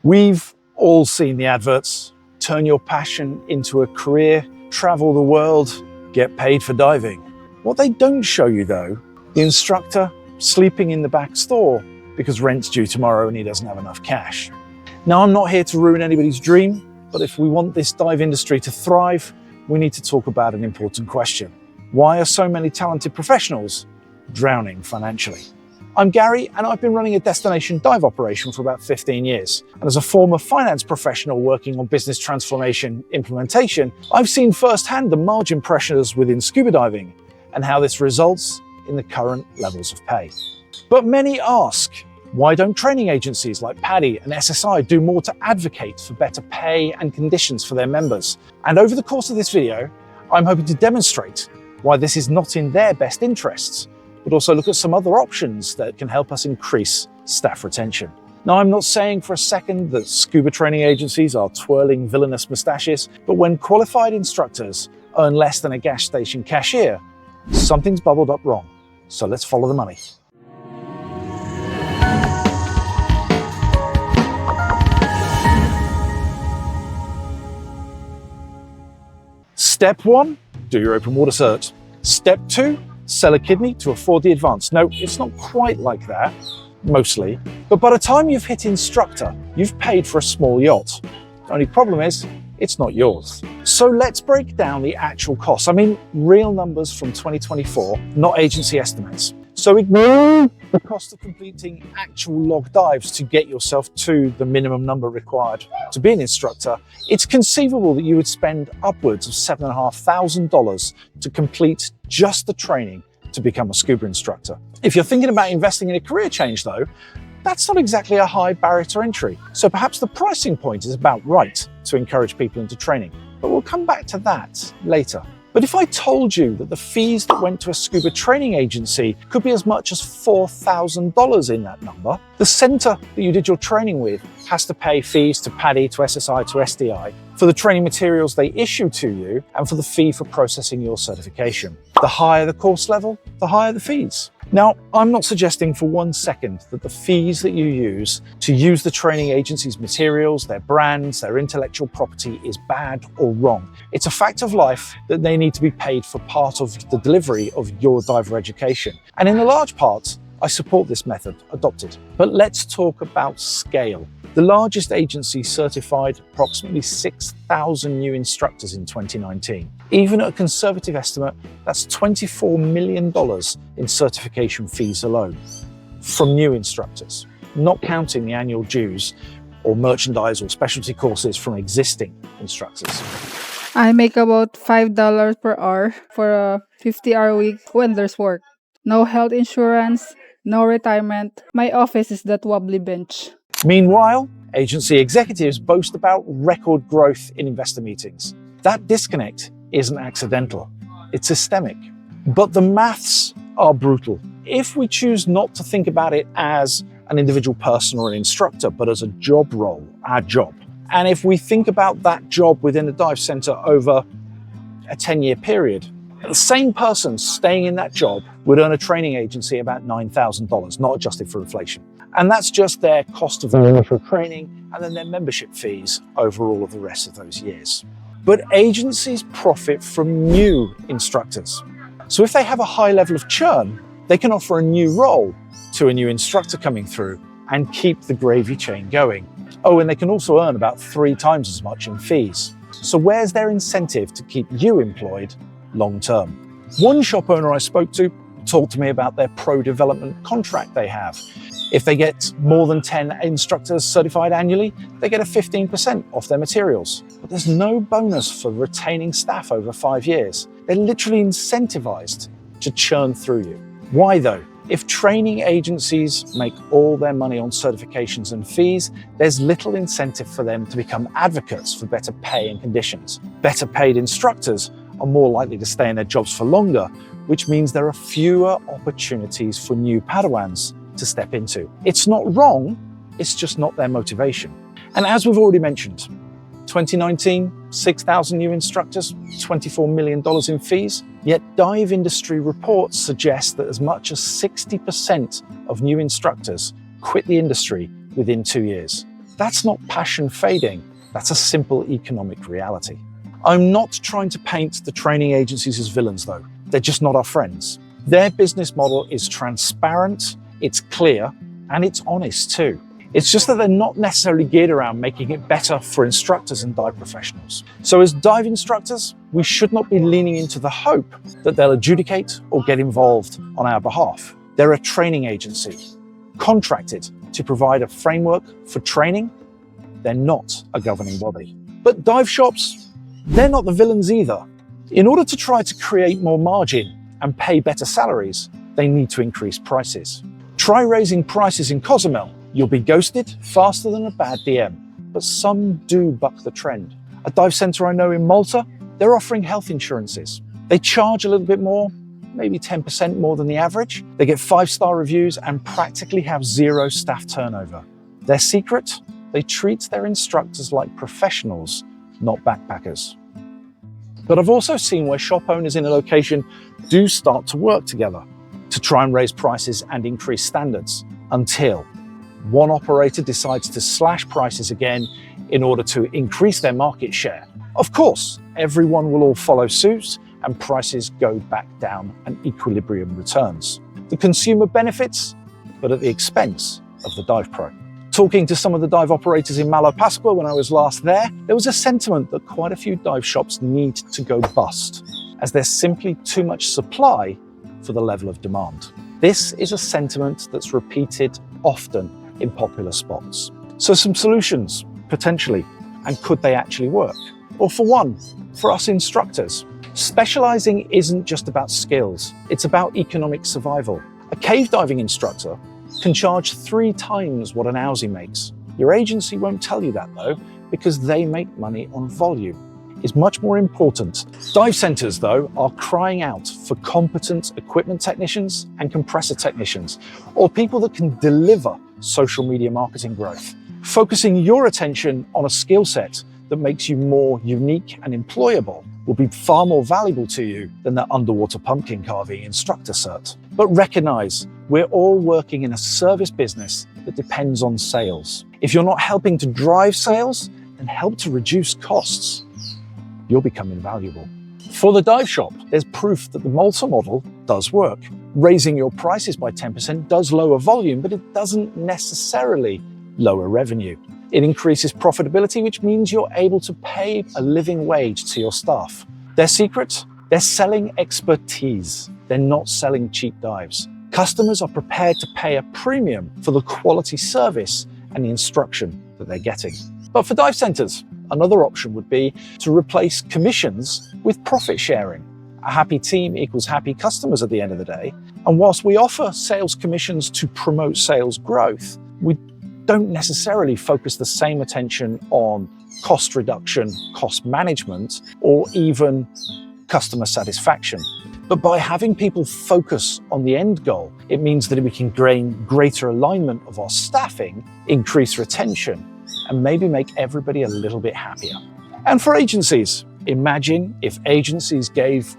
We've all seen the adverts. Turn your passion into a career, travel the world, get paid for diving. What they don't show you though, the instructor sleeping in the back store because rent's due tomorrow and he doesn't have enough cash. Now, I'm not here to ruin anybody's dream, but if we want this dive industry to thrive, we need to talk about an important question. Why are so many talented professionals drowning financially? I'm Gary, and I've been running a destination dive operation for about 15 years. And as a former finance professional working on business transformation implementation, I've seen firsthand the margin pressures within scuba diving and how this results in the current levels of pay. But many ask, why don't training agencies like PADI and SSI do more to advocate for better pay and conditions for their members? And over the course of this video, I'm hoping to demonstrate why this is not in their best interests, but also look at some other options that can help us increase staff retention. Now, I'm not saying for a second that scuba training agencies are twirling villainous mustaches, but when qualified instructors earn less than a gas station cashier, something's bubbled up wrong. So let's follow the money. Step 1, do your open water cert. Step 2, sell a kidney to afford the advance. No, it's not quite like that, mostly. But by the time you've hit instructor, you've paid for a small yacht. The only problem is, it's not yours. So let's break down the actual costs. I mean, real numbers from 2024, not agency estimates. So ignore the cost of completing actual log dives to get yourself to the minimum number required to be an instructor. It's conceivable that you would spend upwards of $7,500 to complete just the training to become a scuba instructor. If you're thinking about investing in a career change though, that's not exactly a high barrier to entry. So perhaps the pricing point is about right to encourage people into training, but we'll come back to that later. But if I told you that the fees that went to a scuba training agency could be as much as $4,000 in that number, the center that you did your training with has to pay fees to PADI, to SSI, to SDI for the training materials they issue to you and for the fee for processing your certification. The higher the course level, the higher the fees. Now, I'm not suggesting for 1 second that the fees that you use to use the training agency's materials, their brands, their intellectual property is bad or wrong. It's a fact of life that they need to be paid for part of the delivery of your diver education. And in a large part, I support this method adopted. But let's talk about scale. The largest agency certified approximately 6,000 new instructors in 2019. Even at a conservative estimate, that's $24 million in certification fees alone from new instructors, not counting the annual dues or merchandise or specialty courses from existing instructors. I make about $5 per hour for a 50-hour week when there's work. No health insurance, no retirement. My office is that wobbly bench. Meanwhile, agency executives boast about record growth in investor meetings. That disconnect isn't accidental, it's systemic. But the maths are brutal. If we choose not to think about it as an individual person or an instructor, but as a job role, our job, and if we think about that job within a dive center over a 10-year period, the same person staying in that job would earn a training agency about $9,000, not adjusted for inflation. And that's just their cost of their initial training and then their membership fees over all of the rest of those years. But agencies profit from new instructors. So if they have a high level of churn, they can offer a new role to a new instructor coming through and keep the gravy chain going. Oh, and they can also earn about 3 times as much in fees. So where's their incentive to keep you employed long term? One shop owner I spoke to talked to me about their pro development contract they have. If they get more than 10 instructors certified annually, they get a 15% off their materials. But there's no bonus for retaining staff over 5 years. They're literally incentivized to churn through you. Why though? If training agencies make all their money on certifications and fees, there's little incentive for them to become advocates for better pay and conditions. Better paid instructors are more likely to stay in their jobs for longer, which means there are fewer opportunities for new Padawans to step into. It's not wrong, it's just not their motivation. And as we've already mentioned, 2019, 6,000 new instructors, $24 million in fees. Yet dive industry reports suggest that as much as 60% of new instructors quit the industry within 2 years. That's not passion fading, that's a simple economic reality. I'm not trying to paint the training agencies as villains though. They're just not our friends. Their business model is transparent, it's clear, and it's honest too. It's just that they're not necessarily geared around making it better for instructors and dive professionals. So as dive instructors, we should not be leaning into the hope that they'll adjudicate or get involved on our behalf. They're a training agency, contracted to provide a framework for training. They're not a governing body. But dive shops, they're not the villains either. In order to try to create more margin and pay better salaries, they need to increase prices. Try raising prices in Cozumel. You'll be ghosted faster than a bad DM, but some do buck the trend. A dive center I know in Malta, they're offering health insurances. They charge a little bit more, maybe 10% more than the average. They get 5-star reviews and practically have 0 staff turnover. Their secret? They treat their instructors like professionals, not backpackers. But I've also seen where shop owners in a location do start to work together to try and raise prices and increase standards until one operator decides to slash prices again in order to increase their market share. Of course, everyone will all follow suit and prices go back down and equilibrium returns. The consumer benefits, but at the expense of the dive pro. Talking to some of the dive operators in Malo Pascua when I was last there was a sentiment that quite a few dive shops need to go bust, as there's simply too much supply for the level of demand. This is a sentiment that's repeated often in popular spots. So some solutions, potentially, and could they actually work? Well, for one, for us instructors, specializing isn't just about skills, it's about economic survival. A cave diving instructor can charge 3 times what an Aussie makes. Your agency won't tell you that though, because they make money on volume. It's much more important. Dive centers though are crying out for competent equipment technicians and compressor technicians, or people that can deliver social media marketing growth. Focusing your attention on a skill set that makes you more unique and employable will be far more valuable to you than that underwater pumpkin carving instructor cert. But recognize, we're all working in a service business that depends on sales. If you're not helping to drive sales, then help to reduce costs. You'll become invaluable. For the dive shop, there's proof that the Malta model does work. Raising your prices by 10% does lower volume, but it doesn't necessarily lower revenue. It increases profitability, which means you're able to pay a living wage to your staff. Their secret? They're selling expertise. They're not selling cheap dives. Customers are prepared to pay a premium for the quality service and the instruction that they're getting. But for dive centers, another option would be to replace commissions with profit sharing. A happy team equals happy customers at the end of the day. And whilst we offer sales commissions to promote sales growth, we don't necessarily focus the same attention on cost reduction, cost management, or even customer satisfaction. But by having people focus on the end goal, it means that we can gain greater alignment of our staffing, increase retention, and maybe make everybody a little bit happier. And for agencies, imagine if agencies gave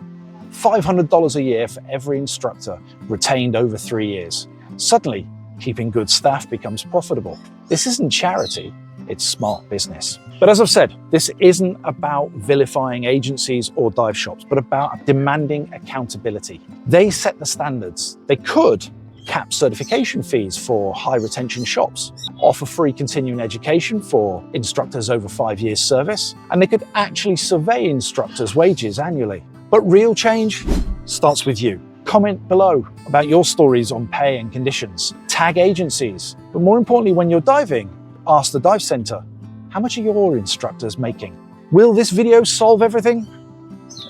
$500 a year for every instructor retained over 3 years. Suddenly, keeping good staff becomes profitable. This isn't charity, it's smart business. But as I've said, this isn't about vilifying agencies or dive shops, but about demanding accountability. They set the standards. They could cap certification fees for high retention shops, offer free continuing education for instructors over 5 years service, and they could actually survey instructors' wages annually. But real change starts with you. Comment below about your stories on pay and conditions. Tag agencies. But more importantly, when you're diving, ask the dive center, how much are your instructors making? Will this video solve everything?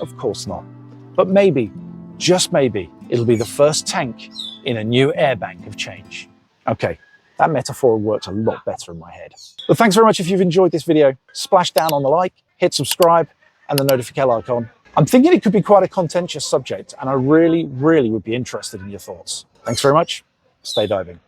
Of course not. But maybe, just maybe, it'll be the first tank in a new air bank of change. Okay, that metaphor works a lot better in my head. But thanks very much if you've enjoyed this video. Splash down on the like, hit subscribe, and the notification icon. I'm thinking it could be quite a contentious subject, and I really would be interested in your thoughts. Thanks very much. Stay diving.